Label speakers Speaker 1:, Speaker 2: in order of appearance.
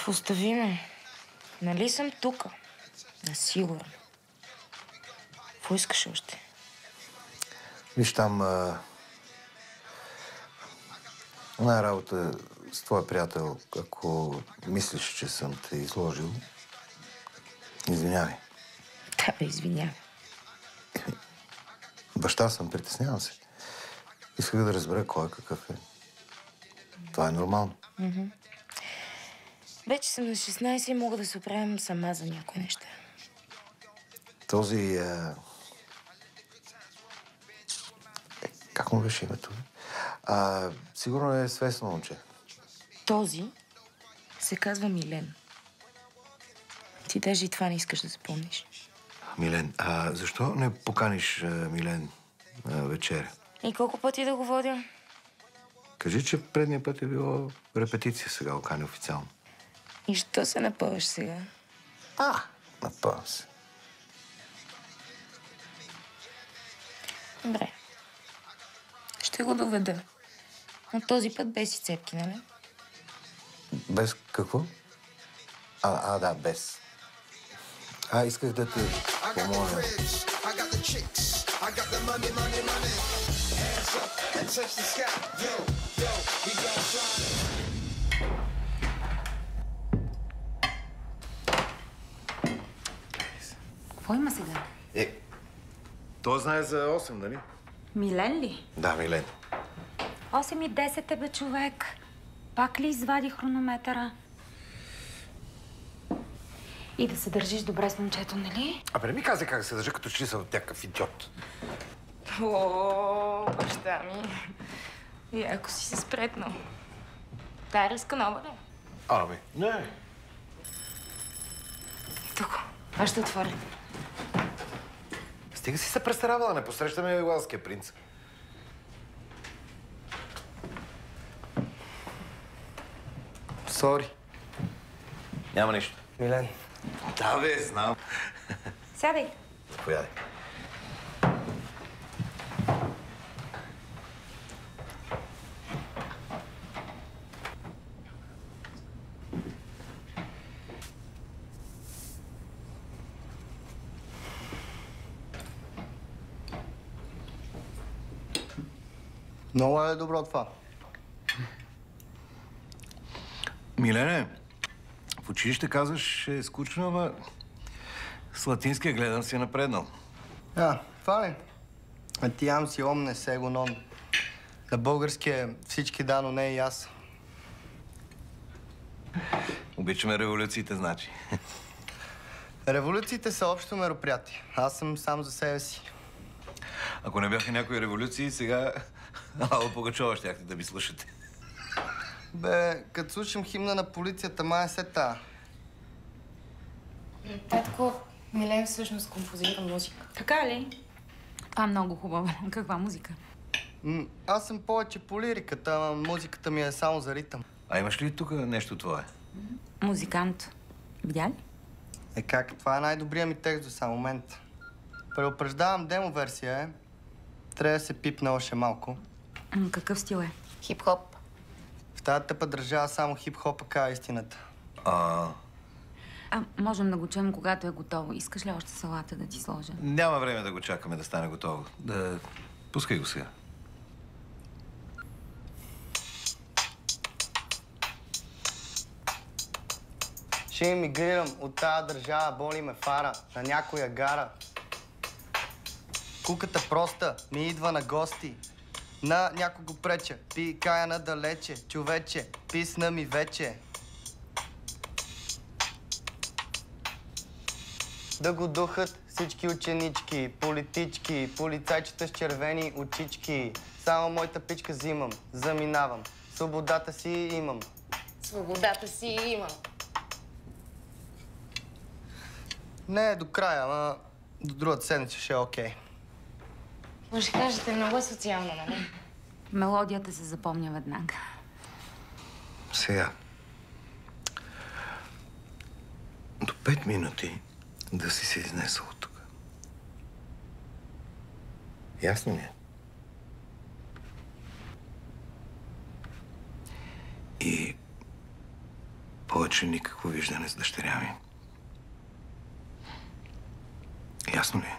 Speaker 1: Остави ме. Нали съм тука? Насигурно. Какво искаш още?
Speaker 2: Виж там... Една работа с твоя приятел, ако мислиш, че съм те изложил, извинявай.
Speaker 1: Да, бе, извинявай.
Speaker 2: Баща съм, притеснявам се. Исках да разбера кой е какъв е. Това е нормално.
Speaker 1: Вече съм на 16 и мога да се оправям сама за някои неща.
Speaker 2: Този... Как му беше името? Сигурно е свестно момче.
Speaker 1: Този се казва Милен. Ти даже и това не искаш да запомниш.
Speaker 2: Милен. Защо не поканиш Милен вечеря?
Speaker 1: И колко пъти да го водя?
Speaker 2: Кажи, че предния път е било репетиция, сега окани официално.
Speaker 1: И що се напъваш сега?
Speaker 2: Напъвам се.
Speaker 1: Добре. Ще го доведа. Но този път без изцепки, нали?
Speaker 2: Без какво? Да, без. Исках да те помоля.
Speaker 3: Какво има сега?
Speaker 2: Той знае за 8, нали?
Speaker 3: Милен ли?
Speaker 2: Да, Милен.
Speaker 3: 8:10 е, бе, човек. Пак ли извади хронометъра? И да се държиш добре с момчето, нали?
Speaker 2: Не ми каза как да се държа, като че ли съм някакъв идиот.
Speaker 1: О, баща ми. И ако си се спретнал. Тая ръска нова ли?
Speaker 2: Не.
Speaker 1: Тук. Аз ще отворя.
Speaker 2: Стига си се престаравала, не посрещаме Уелския принц.
Speaker 4: Сори.
Speaker 2: Няма нищо.
Speaker 4: Милен.
Speaker 2: Да, бе, знам.
Speaker 3: Сядай.
Speaker 2: Заповядай.
Speaker 4: Много е добро това.
Speaker 2: Милене, в училище казваш, е скучно, ама с латинския гледам си напреднал.
Speaker 4: Това ли? Ти си омне сега нон. На български е всички да, но не и аз.
Speaker 2: Обичаме революциите, значи.
Speaker 4: Революциите са общо мероприятие. Аз съм сам за себе си.
Speaker 2: Ако не бяха някои революции, сега Алла Пугачова щяхте да ми слушате.
Speaker 4: Бе, като слушам химна на полицията, май се та.
Speaker 1: Татко, Милен всъщност композира музика.
Speaker 3: Така ли? Това е много хубаво. Каква музика?
Speaker 4: Аз съм повече по лириката, ама музиката ми е само за ритъм.
Speaker 2: Имаш ли тук нещо твое?
Speaker 3: Музикант. Видя ли?
Speaker 4: Как? Това е най-добрият ми текст до сам момент. Предупреждавам, демо-версия е. Трябва да се пипне още малко.
Speaker 3: Какъв стил е?
Speaker 1: Хип-хоп.
Speaker 4: В тази тъпа държава само хип-хопа казва истината.
Speaker 3: Можем да го чуем, когато е готово. Искаш ли още салата да ти сложа?
Speaker 2: Няма време да го чакаме да стане готово. Пускай го сега.
Speaker 4: Ще емигрирам от тази държава, боли ме фара на някоя гара. Куката проста ми идва на гости. На някого преча, пи кая надалече. Човече, писна ми вече. Да го духат всички ученички, политички, полицайчета с червени очички. Само моята пичка взимам, заминавам. Свободата си имам.
Speaker 1: Свободата си имам.
Speaker 4: Не до края, ама до другата седмица ще е окей.
Speaker 1: Но ще кажете, много е социално, нали?
Speaker 3: Мелодията се запомня веднага.
Speaker 2: Сега. До 5 минути да си се изнесъл от тук. Ясно ли е? И повече нямаше никакво виждане с дъщеря ми. Ясно ли е?